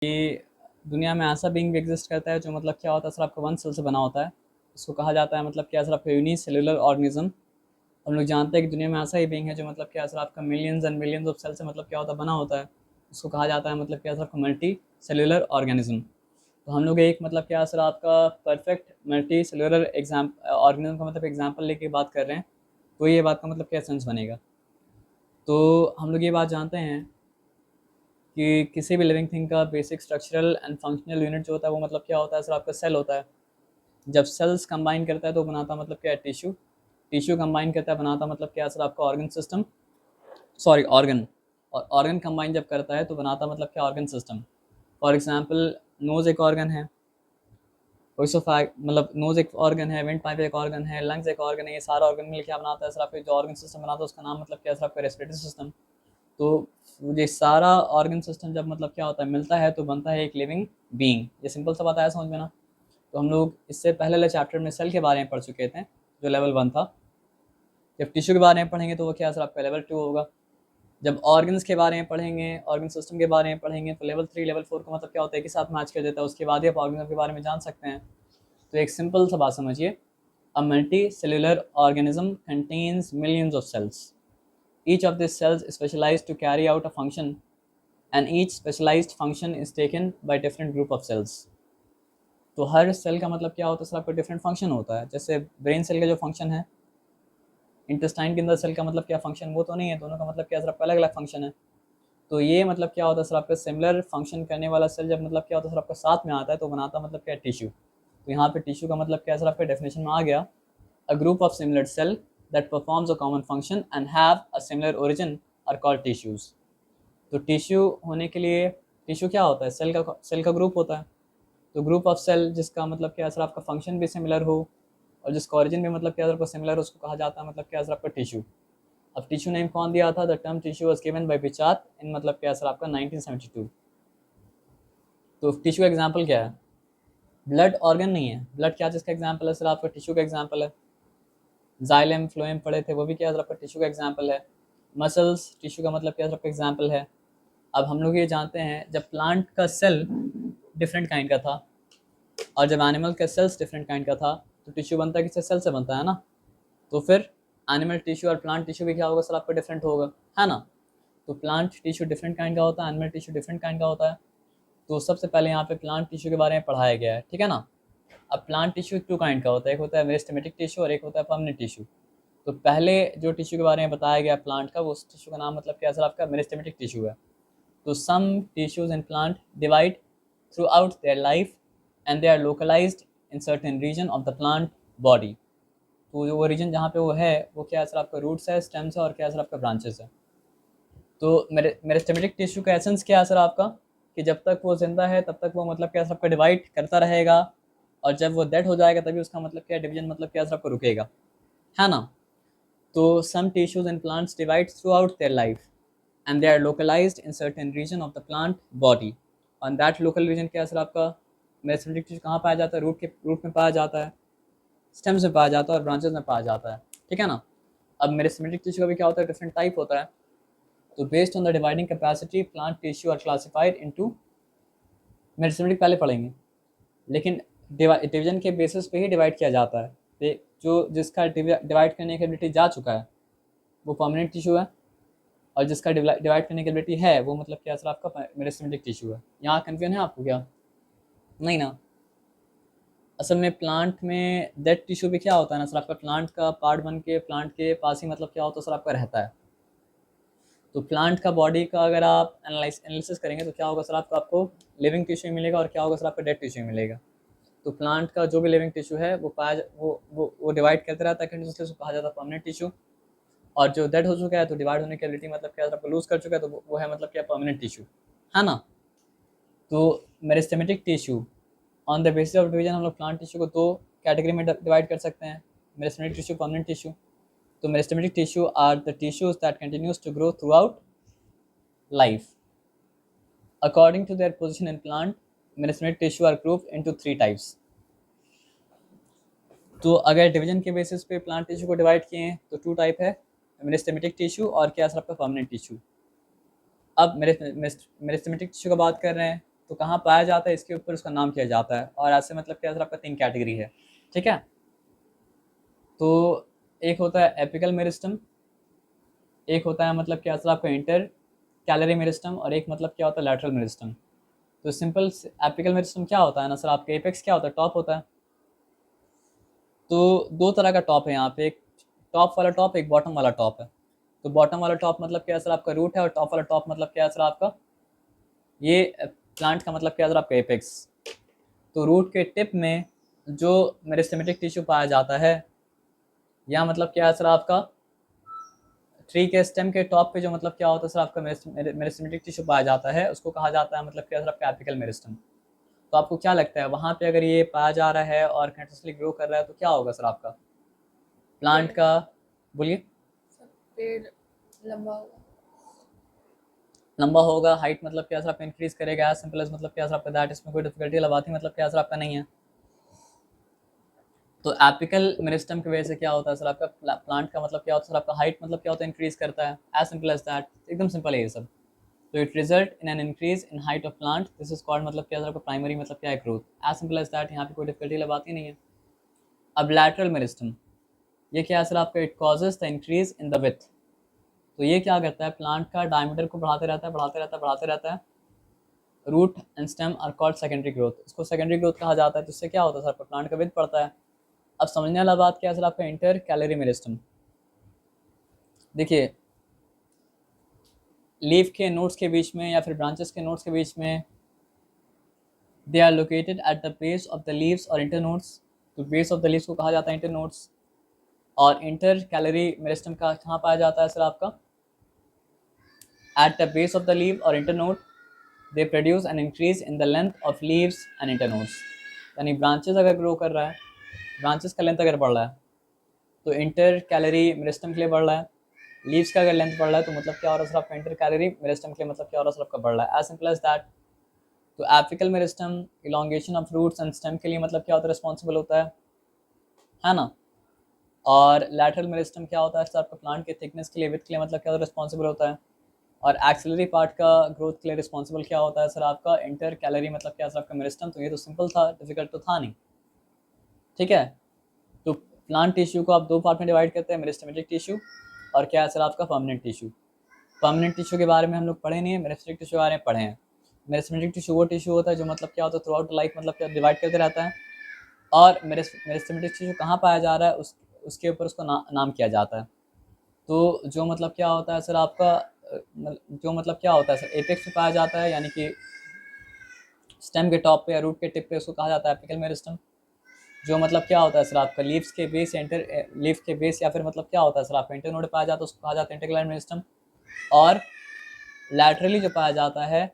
कि दुनिया में ऐसा बीइंग भी एग्जिस्ट करता है जो मतलब क्या होता है सर आपका वन सेल से बना होता है। उसको कहा जाता है मतलब क्या सर आपका यूनिसेल्युलर ऑर्गेनिज्म। हम लोग जानते हैं कि दुनिया में ऐसा ही बीइंग है जो मतलब क्या सर आपका millions and millions of cell से मतलब क्या होता है बना होता है। उसको कहा जाता है मतलब क्या सर आपका मल्टी सेल्युलर ऑर्गेनिज्म। तो हम लोग एक मतलब क्या सर आपका perfect multi cellular exam organism का मतलब एग्जाम्पल लेके बात कर रहे हैं। तो ये बात का मतलब क्या सेंस बनेगा। तो हम लोग ये बात जानते हैं कि किसी भी लिविंग थिंग का basic structural and functional unit जो होता है वो मतलब क्या होता है सर आपका सेल होता है। जब सेल्स कंबाइन करता है तो बनाता मतलब क्या है टिश्यू। टिश्यू कंबाइन करता है बनाता मतलब क्या है सर आपका ऑर्गन सिस्टम, सॉरी ऑर्गन। और ऑर्गन कंबाइन जब करता है तो बनाता मतलब क्या organ system. For example nose एक ऑर्गन है, मतलब नोज़ एक ऑर्गन है, विंड पाइप एक ऑर्गन है, लंग्स एक ऑर्गन है। ये सारा ऑर्गन मिलकर क्या बनाता है सर आपका जो ऑर्गन सिस्टम बनाता है उसका नाम मतलब क्या है सर आपका रेस्पिरेटरी सिस्टम। तो ये सारा ऑर्गन सिस्टम जब मतलब क्या होता है मिलता है तो बनता है एक लिविंग बीइंग। ये सिंपल सा बात आया समझ में ना। तो हम लोग इससे पहले वाले चैप्टर में सेल के बारे में पढ़ चुके थे जो लेवल 1 था। जब टिश्यू के बारे में पढ़ेंगे तो वो क्या सर आपका लेवल 2 होगा। जब ऑर्गन्स के बारे में पढ़ेंगे, ऑर्गन सिस्टम के बारे में पढ़ेंगे तो लेवल 3 लेवल 4 का मतलब क्या होता है कि साथ मैच कर देता है। उसके बाद ही आप ऑर्गेनिज्म के बारे में जान सकते हैं। तो एक सिंपल सा बात समझिए, a multi cellular organism contains millions of cells. Each of this cells specialised to carry out a function and each specialized function is taken by different group of cells। तो हर सेल का मतलब क्या होता है sir आपका different function होता है। जैसे ब्रेन सेल का जो फंक्शन है, इंटेस्टाइन के अंदर सेल का मतलब क्या फंक्शन वो तो नहीं है, दोनों का मतलब क्या सर आपका अलग अलग फंक्शन है। तो ये मतलब क्या होता है सर आपका सिमिलर फंक्शन करने वाला सेल जब मतलब क्या होता है सर आपका साथ में आता है तो बनाता मतलब क्या टिश्यू। तो यहाँ पे टिश्यू का मतलब क्या सर आपका डेफिनेशन में आ गया, a group of similar cell that performs a common function and have a similar origin are called tissues. तो टिश्यू होने के लिए टिश्यू क्या होता है, सेल का ग्रुप होता है। तो ग्रुप ऑफ सेल जिसका मतलब क्या सर आपका फंक्शन भी सिमिलर हो और जिसका ओरिजिन भी मतलब क्या सर सिमिलर हो उसको कहा जाता है मतलब क्या सर आपका टिश्यू। अब टिश्यू नेम कौन दिया था, the term tissue was given by पिचात इन मतलब क्या सर आपका 1972। तो टिश्यू का एग्जांपल क्या है, ब्लड ऑर्गन नहीं है, ब्लड क्या जिसका एग्जांपल है सर आपका टिश्यू का एग्जांपल है। जाइलम फ्लोएम पढ़े थे वो भी क्या सर आपका टिश्यू का एग्जांपल है। मसल्स टिश्यू का मतलब क्या सर आपका एग्जांपल है। अब हम लोग ये जानते हैं जब प्लांट का सेल डिफरेंट काइंड का था और जब एनिमल का सेल्स डिफरेंट काइंड का था तो टिश्यू बनता है किससे, सेल से बनता है ना। तो फिर एनिमल टिश्यू और प्लांट टिश्यू भी क्या होगा सर आपका डिफरेंट होगा, है ना। तो प्लांट टिश्यू डिफरेंट काइंड का होता है, एनिमल टिश्यू डिफरेंट काइंड का होता है। तो सबसे पहले यहाँ पे प्लांट टिश्यू के बारे में पढ़ाया गया है, ठीक है ना। अब प्लांट टिश्यू टू काइंड का होता है, एक होता है मेरिस्टेमेटिक टिश्यू और एक होता है परमानेंट टिश्यू। तो पहले जो टिश्यू के बारे में बताया गया प्लांट का, वो उस टिश्यू का नाम मतलब क्या सर आपका मेरिस्टेमेटिक टिश्यू है। तो some tissues in plant divide throughout their life and they are localized in certain region of the plant body। तो वो रीजन जहाँ पे वो है वो क्या है सर आपका रूट्स है, स्टेम्स है और क्या है सर आपका ब्रांचेस है। तो मेरिस्टेमेटिक टिश्यू का एसेंस क्या है सर आपका, कि जब तक वो जिंदा है तब तक वो मतलब क्या है सर आपका डिवाइड करता रहेगा और जब वो डेड हो जाएगा तभी उसका मतलब क्या डिवीजन मतलब क्या है सर आपका रुकेगा, है ना। तो some tissues in plants divide throughout their life and they are localized in certain region of the plant body। and that local region क्या है सर आपका मेरिस्टेमेटिक टिश्यू कहाँ पाया जाता है, रूट में पाया जाता है, स्टेम्स में पाया जाता है और ब्रांचेस में पाया जाता है, ठीक है ना। अब मेरिस्टेमेटिक टिश्यू का भी क्या होता है, डिफरेंट टाइप होता है। तो based on the dividing capacity plant tissue are classified into, meristematic पहले पढ़ेंगे लेकिन डिवीजन के बेसिस पे ही डिवाइड किया जाता है। जो जिसका डिवाइड करने की एबिलिटी जा चुका है वो परमानेंट टिश्यू है और जिसका डिवाइड करने की एबिलिटी है वो मतलब क्या सर आपका मेरिस्टेमेटिक टिश्यू है। यहाँ कन्फ्यूजन है आपको क्या, नहीं ना। असल में प्लांट में डेड टिश्यू भी क्या होता है ना सर आपका, प्लांट का पार्ट बन के प्लांट के पास ही मतलब क्या होता है सर आपका रहता है। तो प्लांट का बॉडी का अगर आप एनालिसिस करेंगे तो क्या होगा सर आपको लिविंग टिश्यू मिलेगा और क्या होगा सर आपका डेड टिश्यू मिलेगा। तो प्लांट का जो भी लिविंग टिश्यू है वो पाया वो डिवाइड करते रहता है कंटिन्यूसली, उसको कहा जाता है परमानेंट टिश्यू। और जो डेड हो चुका है तो डिवाइड होने की एबिलिटी मतलब क्या आपको लूज कर चुका है तो वो है मतलब क्या परमानेंट टिश्यू, है ना। तो meristematic tissue on the basis of division हम लोग प्लांट टिश्यू को दो कैटेगरी में डिवाइड कर सकते हैं, मेरिस्टेमेटिक टिश्यू, परमानेंट टिश्यू। तो meristematic tissue are the tissues that continues to grow throughout life according to their position in plant. Meristematic tissue are group into 3 types. तो अगर division के basis पे plant tissue को divide किए हैं तो 2 type है, मेरिस्टेमेटिक टिश्यू और क्या सर आपका परमानेंट टिश्यू। अब मेरिस्टेमेटिक टिश्यू का बात कर रहे हैं तो कहाँ पाया जाता है इसके ऊपर उसका नाम किया जाता है। और ऐसे मतलब क्या सर आपका 3 कैटेगरी है, ठीक है। तो एक होता है एपिकल मेरिस्टम, एक होता है मतलब क्या सर आपका इंटर कैलरी मेरिस्टम, और एक मतलब क्या होता है लैटरल मेरिस्टम। तो सिंपल एपिकल मेरिस्टम क्या होता है ना सर, आपका एपेक्स क्या होता है, टॉप होता है। तो दो तरह का टॉप है यहाँ पे, एक टॉप वाला टॉप, एक बॉटम वाला टॉप है। तो बॉटम वाला टॉप मतलब क्या सर आपका रूट है, और टॉप वाला टॉप मतलब क्या सर आपका ये प्लांट का मतलब क्या सर आपका एपेक्स। तो रूट के टिप में जो मेरिस्टेमेटिक टिश्यू पाया जाता है, या मतलब क्या है सर आपका ट्री के स्टेम के टॉप पे जो मतलब क्या होता है सर आपका मेरिस्टेमेटिक टिश्यू पाया जाता है, उसको कहा जाता है मतलब क्या सर आपका एपिकल मेरिस्टम। तो आपको क्या लगता है वहाँ पे अगर ये पाया जा रहा है और कंटिन्यूसली ग्रो कर रहा है तो क्या होगा सर आपका प्लांट का, बोलिए। पेड़ लंबा होगा। लंबा होगा, हाइट मतलब क्या सर आपका इंक्रीज करेगा, एज सिंपल एज मतलब क्या सर आपका दैट, इसमें कोई डिफिकल्टी वाला बात ही मतलब क्या सर आपका नहीं है। तो एपिकल मेरिस्टम की वजह से क्या होता है सर आपका प्लांट का मतलब क्या होता है सर आपका हाइट मतलब क्या होता है इंक्रीज करता है, एज सिंपल एज दैट, एकदम सिंपल है ये सब। तो it result in an increase in height of plant, this is called मतलब क्या सर आपका प्राइमरी मतलब क्या है growth, as simple as that, यहाँ पे कोई डिफिकल्टी वाली बात ही नहीं है। अब लैटरल मेरिस्टम, ये क्या है सर आपका, it causes the increase in the with. तो ये क्या करता है, प्लांट का डायमीटर को बढ़ाते रहता है, बढ़ाते रहता है, बढ़ाते रहता है। Root and stem are called secondary growth, इसको सेकेंडरी ग्रोथ कहा जाता है। जिससे क्या होता है सर आपका प्लांट का विथ बढ़ता है। अब समझने वाला बात क्या है सर आपका इंटर कैलरी मेरिस्टम। देखिए लीफ के नोट्स के बीच में या फिर ब्रांचेस के नोट्स के बीच में, they are located at the base of the leaves और इंटर नोट्स। तो बेस ऑफ द लीव्स को कहा जाता है इंटर नोट्स। और इंटर कैलरी मेरिस्टम का कहाँ पाया जाता है सर आपका, at the base of the leaf और internode, they produce an increase in the length of leaves and internodes. यानी ब्रांचेस अगर ग्रो कर रहा है, ब्रांचेस का लेंथ अगर बढ़ रहा है तो इंटर कैलरी मेरिस्टम के लिए बढ़ रहा है। लीव्स का अगर लेंथ बढ़ रहा है तो मतलब क्या हो रहा है सर आपका इंटर कैलरी मेरिस्टम के लिए मतलब क्या हो रहा है सर आपका बढ़ रहा है, एज सिंपल एज दैट। तो apical meristem elongation of roots and stem के लिए मतलब क्या होता है, रिस्पॉन्सिबल होता है ना। और लैटरल मेरिस्टम क्या होता है सर आपका प्लांट के थिकनेस के लिए, विथ के लिए मतलब क्या होता है, रिस्पॉन्सिबल होता है। और एक्सिलरी पार्ट का ग्रोथ के लिए रिस्पॉन्सिबल क्या होता है सर आपका इंटर कैलरी मतलब क्या सर आपका मेरिस्टम। तो ये तो सिंपल था, डिफिकल्ट तो था नहीं, ठीक है। तो प्लांट टिश्यू को आप दो पार्ट में डिवाइड करते हैं, मेरिस्टेमेटिक टिश्यू और क्या है सर आपका परमानेंट टिश्यू। परमानेंट टिश्यू के बारे में हम लोग पढ़े नहीं है, मेरिस्टेमेटिक टिश्यू के बारे में पढ़े हैं। मेरिस्टेमेटिक टिश्यू वो टिश्यू होता है जो मतलब क्या होता है थ्रू आउट लाइफ मतलब क्या डिवाइड करते रहता है। और मेरिस्टेमेटिक टिश्यू कहाँ पाया जा रहा है उसके ऊपर उसको नाम किया जाता है। तो जो मतलब क्या होता है सर आपका जो मतलब क्या होता है सर एपेक्स पे पाया जाता है, यानी कि स्टेम के टॉप पे या रूट के टिप पे, उसको कहा जाता है एपिकल मेरिस्टम। जो मतलब क्या होता है सर आपका लीव्स के बेस इंटर लीफ के बेस या फिर मतलब क्या होता है सर आपका इंटर नोड पाया जाता है, उसको कहा जाता है इंटरक्लैरिन मेरिस्टम। और लैटरली जो पाया जाता है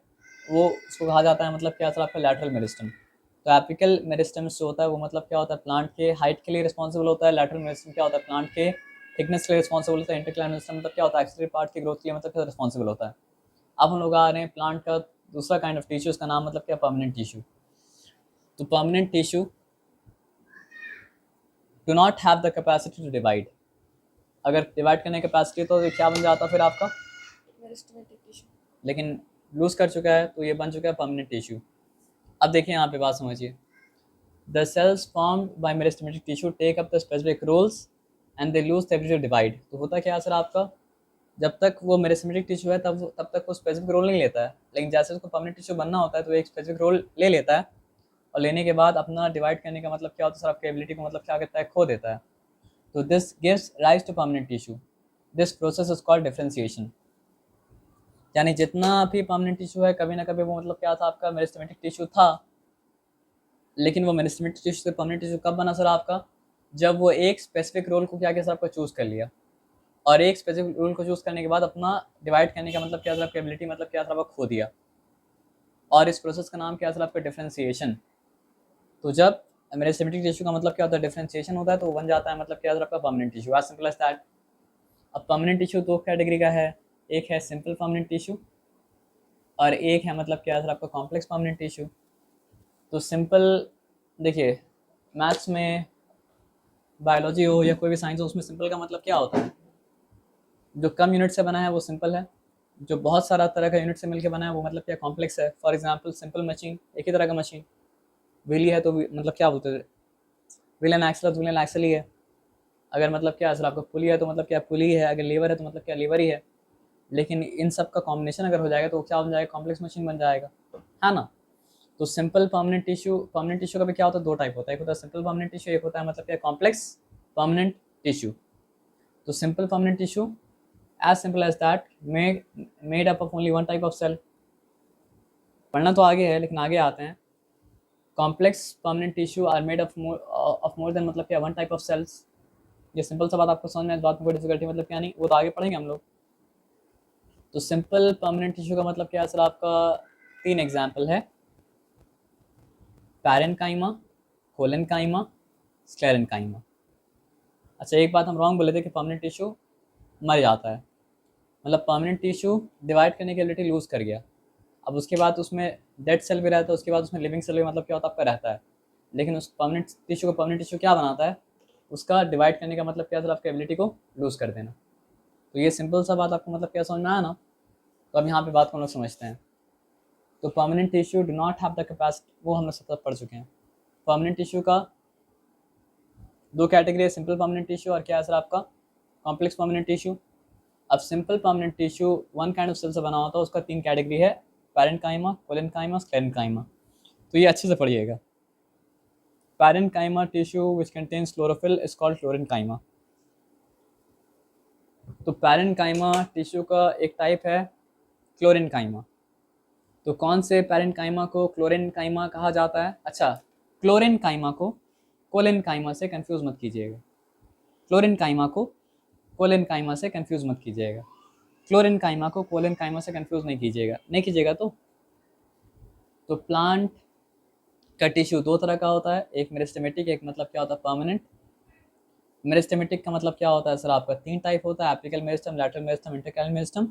वो उसको कहा जाता है मतलब क्या सर आपका लैटरल मेरिस्टम। तो एपिकल मेरिस्टम जो होता है वो मतलब क्या होता है प्लांट के हाइट के लिए रिस्पॉन्सिबल होता है। लैटरल मेरिस्टम क्या होता है प्लांट के थिकनेस के लिए रिस्पॉन्सिबल होता है। इंटरक्लैरिन मेरिस्टम मतलब क्या होता है एक्सिलरी पार्ट की ग्रोथ के लिए मतलब क्या रिस्पॉन्सिबल होता है। अब हम लोग आ रहे हैं प्लांट का दूसरा काइंड ऑफ टिश्यू, उसका नाम मतलब क्या परमानेंट टिश्यू। तो permanent tissue do not have the capacity to divide. अगर डिवाइड करने की कैपेसिटी तो क्या बन जाता फिर आपका, मेरिस्टेमेटिक टिश्यू। लेकिन लूज कर चुका है तो ये बन चुका है परमानेंट टिश्यू। अब देखिए यहाँ पे बात समझिए, the cells formed by meristematic tissue take up the specific roles and they lose the ability to divide. तो होता क्या है सर आपका, जब तक वो मेरिस्टेमेटिक टिश्यू है तब तक वो स्पेसिफिक रोल नहीं लेता है, लेकिन जैसे उसको परमानेंट टिश्यू बनना होता है तो एक स्पेसिफिक रोल ले लेता है। और लेने के बाद अपना डिवाइड करने का मतलब क्या होता है सर आपकी एबिलिटी को मतलब क्या करता है, खो देता है। तो this gives rise to permanent tissue, this process is called differentiation. यानी जितना भी परमानेंट टिश्यू है कभी ना कभी वो मतलब क्या था आपका मेरिस्टेमेटिक टिश्यू था, लेकिन वो मेरिस्टेमेटिक टिश्यू से परमानेंट टिश्यू कब बना सर आपका, जब वो एक स्पेसिफिक रोल को क्या किया सर आपका चूज कर लिया। और एक स्पेसिफिक रोल को चूज करने के बाद अपना डिवाइड करने का मतलब क्या सर आपकी एबिलिटी मतलब क्या सर आपका खो दिया। और इस प्रोसेस का नाम क्या सर आपका डिफरेंशिएशन। तो जब मेरिस्टेमेटिक टिश्यू का मतलब क्या होता है डिफरेंशिएशन होता है तो वो बन जाता है मतलब क्या सर आपका permanent tissue, as simple as that. अब परमानेंट टिश्यू दो कैटेगरी का है, एक है सिंपल परमानेंट टिश्यू और एक है मतलब क्या सर आपका कॉम्प्लेक्स परमानेंट टिश्यू। तो सिंपल, देखिए मैथ्स में बायोलॉजी हो या कोई भी साइंस हो उसमें सिंपल का मतलब क्या होता है, जो कम यूनिट से बना है वो सिंपल है, जो बहुत सारा तरह का यूनिट से मिलकर बना है वो मतलब क्या कॉम्प्लेक्स है। फॉर एग्जांपल सिंपल मशीन एक ही तरह का मशीन, व्हीली है तो मतलब क्या बोलते हैं व्हील एंड एक्सल, तो व्हील एंड एक्सल ही है। अगर मतलब क्या सर आपका पुली है तो मतलब क्या पुली है, अगर लीवर है तो मतलब क्या लीवर ही है। लेकिन इन सब का कॉम्बिनेशन अगर हो जाएगा तो क्या बन जाएगा, कॉम्प्लेक्स मशीन बन जाएगा, है ना। तो सिंपल परमानेंट टिश्यू का भी क्या होता है, दो टाइप होता है, एक होता है सिंपल परमानेंट टिश्यू, एक होता है मतलब क्या कॉम्प्लेक्स परमानेंट टिश्यू। तो simple permanent tissue as simple as that made up of only one type of cell. पढ़ना तो आगे है लेकिन आगे आते हैं। Complex permanent tissue are made of more than मतलब क्या वन टाइप ऑफ सेल्स। ये सिंपल सा बात आपको समझ में, इस बात में कोई डिफिकल्टी मतलब क्या नहीं, वो तो आगे पढ़ेंगे हम लोग। तो सिंपल परमानेंट टिश्यू का मतलब क्या है सर, आपका तीन एग्जाम्पल है, पैरेन्काइमा, कोलेनकाइमा, स्क्लेरेन्काइमा। अच्छा एक बात हम रॉन्ग बोले थे कि परमानेंट टिश्यू मर जाता है, मतलब परमानेंट टिश्यू डिवाइड करने की एबिलिटी लूज कर गया। अब उसके बाद उसमें डेड सेल भी रहता है, उसके बाद उसमें लिविंग सेल भी मतलब क्या होता है आपका रहता है। लेकिन उस परमानेंट टिश्यू को परमानेंट टिश्यू क्या बनाता है, उसका डिवाइड करने का मतलब क्या सर, आपकी एबिलिटी को लूज कर देना। तो ये सिंपल सा बात आपको मतलब क्या समझ में आया ना। तो अब यहाँ पे बात को हम लोग समझते हैं। तो permanent tissue do not have the capacity, वो हम लोग सब पढ़ चुके हैं। परमानेंट टिश्यू का दो कैटेगरी है, सिंपल परमानेंट टिश्यू और क्या है सर आपका कॉम्प्लेक्स परमानेंट टिश्यू। अब simple permanent tissue one kind of cell से बना होता है, उसका तीन कैटेगरी है, पैरेन्काइमा, कोलेनकाइमा, स्क्लेरेन्काइमा। तो ये अच्छे से पढ़िएगा। Parenchyma tissue which contains chlorophyll is called क्लोरेन्काइमा। तो पैरेन्काइमा टिश्यू का एक टाइप है क्लोरेन्काइमा। तो कौन से पैरेन्काइमा को क्लोरेन्काइमा कहा जाता है, अच्छा क्लोरेन्काइमा को कोलेनकाइमा से कंफ्यूज मत कीजिएगा, क्लोरेन्काइमा को कोलेनकाइमा से कंफ्यूज मत कीजिएगा, क्लोरेन्काइमा को कोलेनकाइमा से कंफ्यूज नहीं कीजिएगा, नहीं कीजिएगा। तो प्लांट का टिश्यू दो तरह का होता है, एक मेरिस्टेमेटिक, एक मतलब क्या होता है परमानेंट। मेरिस्टेमेटिक का मतलब क्या होता है सर, आपका तीन टाइप होता है, apical meristem, lateral meristem, intercalary meristem.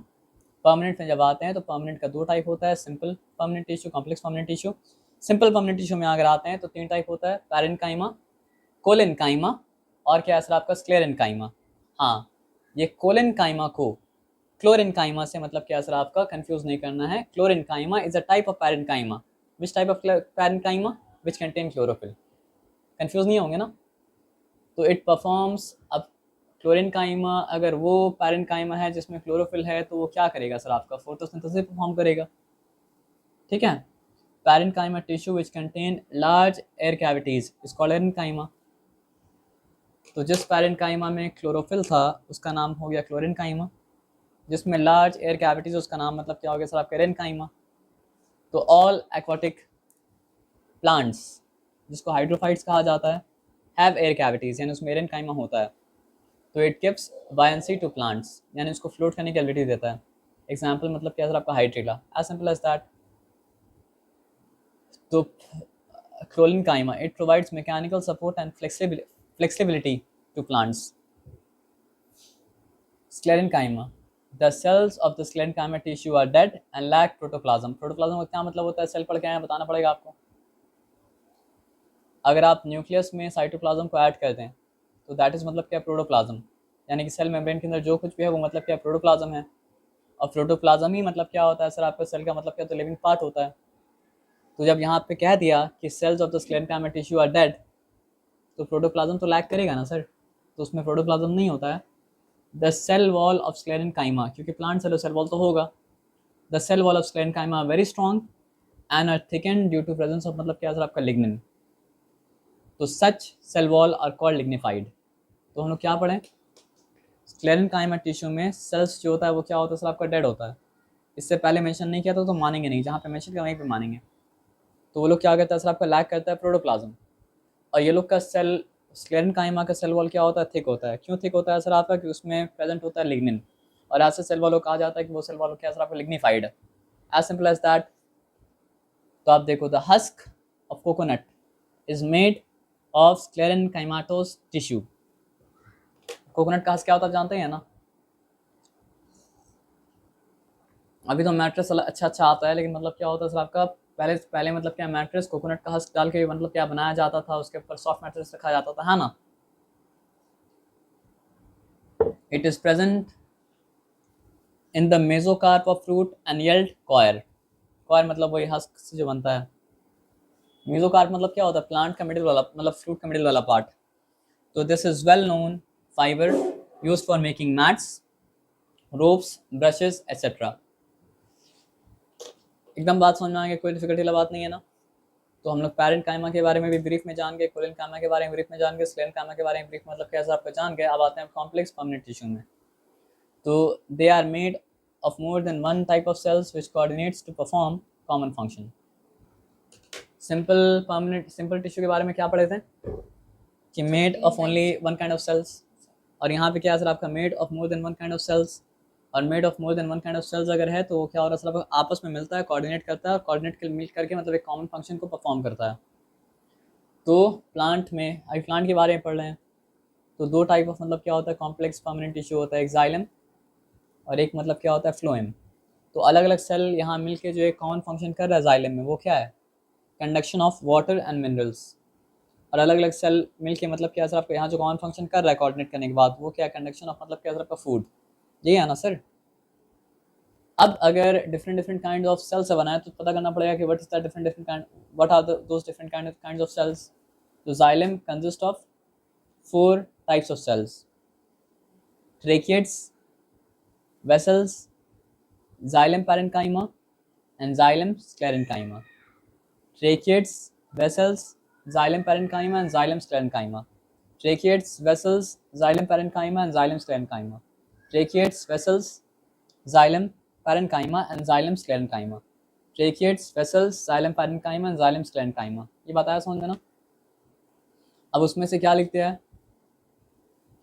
Permanent में जब आते हैं तो परमानेंट का दो टाइप होता है, simple permanent tissue, complex permanent tissue. Simple permanent tissue में अगर आते हैं तो तीन टाइप होता है, पैरेन्काइमा, कोलेनकाइमा और क्या है सर आपका स्क्लेरेन्काइमा। हाँ, ये कोलेनकाइमा को क्लोरेन्काइमा से मतलब क्या सर आपका कंफ्यूज नहीं करना है। क्लोरेन्काइमा is a type of parenchyma, which type of parenchyma, which contain chlorophyll. Confuse नहीं होंगे ना। तो इट परफॉर्म्स, अब क्लोरेन्काइमा अगर वो पैरेन्काइमा है जिसमें क्लोरोफिल है तो वो क्या करेगा सर, आपका फोटोसिंथेसिस परफॉर्म करेगा, ठीक है। Parenchyma tissue which contain large air cavities is called एरेन्काइमा। तो जिस पैरेन्काइमा में क्लोरोफिल था उसका नाम हो गया क्लोरेन्काइमा, जिसमें लार्ज एयर कैविटीज उसका नाम मतलब क्या हो गया सर आपका एरेन्काइमा। तो ऑल एक्वाटिक प्लांट्स जिसको हाइड्रोफाइट्स कहा जाता है हैव एयर कैविटीज, यानी उसमें एरेन्काइमा होता है। तो it gives buoyancy to plants, यानी उसको फ्लोट करने की एबिलिटी देता है। एग्जाम्पल मतलब क्या सर आपका hydrilla, as simple as that. तो collenchyma it provides mechanical support and flexibility to plants. Sclerenchyma, the cells of the sclerenchyma tissue are dead and lack protoplasm. Protoplasm का क्या मतलब होता है, सेल पढ़ के आए बताना पड़ेगा आपको। अगर आप न्यूक्लियस में साइटोप्लाज्म को ऐड कर दें तो दैट इज मतलब क्या प्रोटोप्लाज्म, यानी कि सेल मेम्ब्रेन के अंदर जो कुछ भी है वो मतलब क्या प्रोटोप्लाज्म है। और प्रोटोप्लाज्म ही मतलब क्या होता है सर आपका सेल का मतलब क्या, तो लिविंग पार्ट होता है। तो जब यहाँ पे कह दिया कि cells of the sclerenchyma tissue are dead, तो प्रोटोप्लाज्म तो लैक करेगा ना सर, तो उसमें प्रोटोप्लाज्म नहीं होता है। The cell wall of sclerenchyma, क्योंकि प्लांट सेल वॉल तो होगा, the cell wall of sclerenchyma are very strong and are thicken due to presence of मतलब क्या सर आपका लिग्निन। तो such cell wall are called lignified. तो हम लोग क्या पढ़ें, स्क्लेरेन्काइमा टिश्यू में सेल्स जो होता है वो क्या होता है सर आपका डेड होता है। इससे पहले मेंशन नहीं किया था तो मानेंगे नहीं, जहाँ पे मेंशन किया वहीं पे मानेंगे। तो वो लोग क्या करता है सर आपका लैक करता है प्रोटोप्लाज्म। और ये लोग का सेल स्क्लेरेन्काइमा का सेल वॉल क्या होता है, थिक होता है। क्यों थिक होता है सर आपका, कि उसमें प्रेजेंट होता है लिग्निन, और ऐसे सेल वॉल को कहा जाता है कि वो सेल वॉल क्या सर आपका लिग्निफाइड है, एज सिंपल एज दैट। तो आप देखो, the husk of coconut is made of sclerenchymatous tissue. Coconut का हस्क क्या होता है जानते हैं ना। अभी तो मैट्रेस अच्छा अच्छा आता है, लेकिन मतलब क्या होता है सर आपका पहले पहले मतलब क्या मैट्रेस कोकोनट का हस्क डाल के मतलब क्या बनाया जाता था, उसके ऊपर सॉफ्ट मैट्रेस रखा जाता था, है ना। It is present in the mesocarp of fruit and yield coir. Coir मतलब वही हस्क से जो बनता है। मेसोकार्प मतलब क्या होता है? प्लांट का मिडिल वाला, मतलब फ्रूट का मिडिल वाला पार्ट। तो this is well known fibre used for making mats, ropes, brushes etcetera. एकदम बात समझ में आ गई, कोई डिफिकल्टी वाला बात नहीं है ना। तो हम लोग पैरेंट काइमा के बारे में भी ब्रीफ में जान गए, कोलन काइमा के बारे में ब्रीफ में जान गए, स्क्लेरन काइमा के बारे में ब्रीफ मतलब कैसे आपको जान गए। अब आते हैं कॉम्प्लेक्स परमानेंट टिश्यू में। तो they are made of more than one type of cells which coordinates to perform common function. Simple tissue के बारे में क्या पढ़े थे कि made of only one kind of cells, और यहाँ पे क्या सर आपका made of more than one kind of cells. और made of more than one kind of cells अगर है तो वो क्या हो रहा है सर आपस में मिलता है, कोऑर्डिनेट करता है, कोऑर्डिनेट के मिल करके मतलब एक कॉमन फंक्शन को परफॉर्म करता है। तो प्लांट में, अभी प्लांट के बारे में पढ़ रहे हैं, तो दो टाइप ऑफ मतलब क्या होता है कॉम्प्लेक्स परमानेंट टिश्यू होता है, एक जाइलम और एक मतलब क्या होता है फ्लोएम। तो अलग अलग सेल यहाँ मिलके जो एक कॉमन फंक्शन कर रहा है जाइलम में, वो क्या है? Conduction of water and minerals. और अलग अलग सेल मिलके मतलब क्या सर आपका यहाँ जो कॉमन फंक्शन कर रहा है कोऑर्डिनेट करने के बाद, वो क्या है? कंडक्शन ऑफ मतलब क्या सर आपका फूड। यही है ना सर। अब अगर डिफरेंट काइंड ऑफ सेल से बनाए तो पता करना पड़ेगा कि what is the different kind, what are those different kind of cells. तो xylem consist of 4 types of cells: tracheids, vessels, xylem parenchyma and xylem sclerenchyma. Tracheids, vessels, xylem parenchyma and xylem sclerenchyma. Tracheids, vessels, xylem parenchyma and xylem sclerenchyma. Tracheids, vessels, xylem parenchyma and xylem sclerenchyma. Tracheids, vessels, xylem parenchyma and xylem sclerenchyma. ये बताया समझ में ना। अब उसमें से क्या लिखते हैं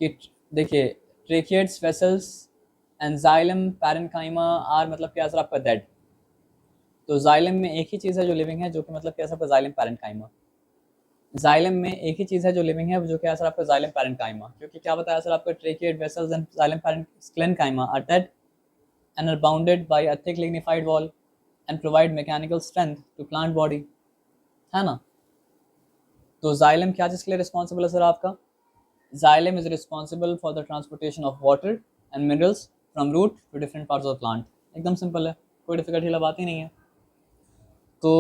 कि देखिए tracheids, vessels and xylem parenchyma are मतलब क्या सर आपका डेड। तो जाइलम में एक ही चीज़ है जो लिविंग है, जो कि मतलब क्या सर आपका जाइलम पैरेन्काइमा। जाइलम में एक ही चीज़ है जो लिविंग है, जो क्या सर आपका जाइलम पैरेन्काइमा। क्योंकि क्या बताया सर आपका tracheid, vessels and xylem parenchyma are dead and are bounded by a thick lignified wall and provide mechanical strength to plant body, है ना। तो जाइलम क्या चीज़ के लिए रिस्पॉन्सिबल है सर आपका? Xylem is responsible for the transportation of water and minerals from root to different parts of the plant. एकदम सिंपल है, कोई डिफिकल्टी वाला बात ही नहीं है। तो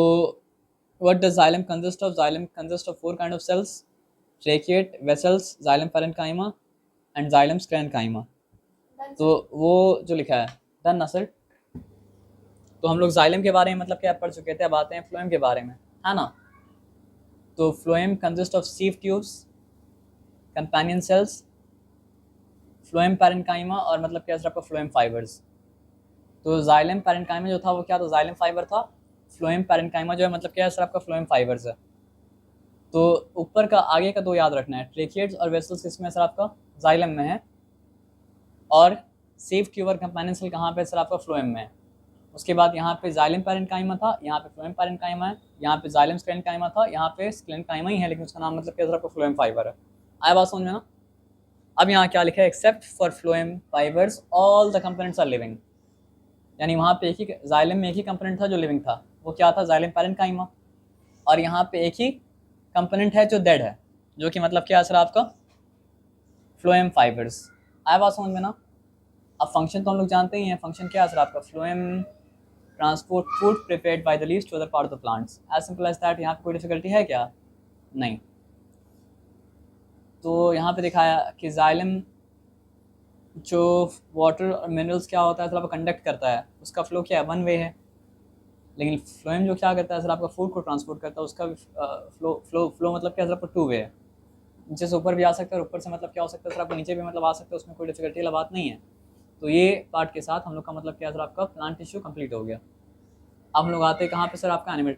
what does xylem consist of? Xylem consists of 4 kind of cells: tracheate, vessels, xylem parenchyma and xylem sclerenchyma. तो वो जो लिखा है डन ना सर। तो हम लोग जाइलम के बारे में मतलब क्या पढ़ चुके थे, अब आते हैं फ्लोएम के बारे में, है ना। तो phloem consist of sieve tubes, companion cells, phloem parenchyma और मतलब क्या सर आपका फ्लोएम फाइबर्स। तो जाइलम पैरेन्काइमा जो था वो क्या था? जाइलम फाइबर था। फ्लोएम पैरेन्काइमा जो है मतलब क्या है सर आपका फ्लोएम फाइबर्स है। तो ऊपर का आगे का 2 याद रखना है, ट्रेकिएट्स और वेसल्स किसमें सर आपका? जाइलम में है। और सेफ ट्यूबर कंपेनियन सेल कहाँ पे सर आपका? फ्लोएम में है। उसके बाद यहाँ पे जाइलम पैरेन्काइमा था, यहाँ पे फ्लोएम पैरेन्काइमा है, यहाँ पे जाइलम स्क्लेरेन्काइमा था, यहाँ पे स्क्लेरेन्काइमा ही है, लेकिन उसका नाम मतलब क्या सर आपका? फ्लोएम फाइबर है। आया बात समझ में ना। अब यहाँ क्या लिखा है? Except for phloem fibres all the components are living. यानी वहाँ पे एक ही जाइलम में एक ही कंपोनेंट था जो लिविंग था, वो क्या था? Xylem parenchyma. और यहाँ पे एक ही कंपोनेंट है जो डेड है, जो कि मतलब क्या है सर आपका? Phloem fibres. आया बात समझ में ना। अब फंक्शन तो हम लोग जानते ही हैं, फंक्शन क्या है सर आपका? Phloem transport food prepared by the leaves to other part of the plants. As simple as that. यहाँ पे कोई डिफिकल्टी है क्या? नहीं। तो यहाँ पे दिखाया कि जाइलम जो वाटर और मिनरल्स क्या होता है सर आपका? कंडक्ट करता है, उसका फ्लो क्या है? 1 वे है। लेकिन फ्लोएम जो क्या करता है सर आपका? फूड को ट्रांसपोर्ट करता है, उसका फ्लो मतलब क्या सर आपका? 2 वे है। नीचे से ऊपर भी आ सकता है और ऊपर से मतलब क्या हो सकता है सर आपका? नीचे भी मतलब आ सकता है, उसमें कोई डिफिकल्टी वाला बात नहीं है। तो ये पार्ट के साथ हम लोग का मतलब क्या सर आपका? प्लांट टिश्यू कंप्लीट हो गया। अब हम लोग आते हैं कहाँ पे सर आपका? एनिमल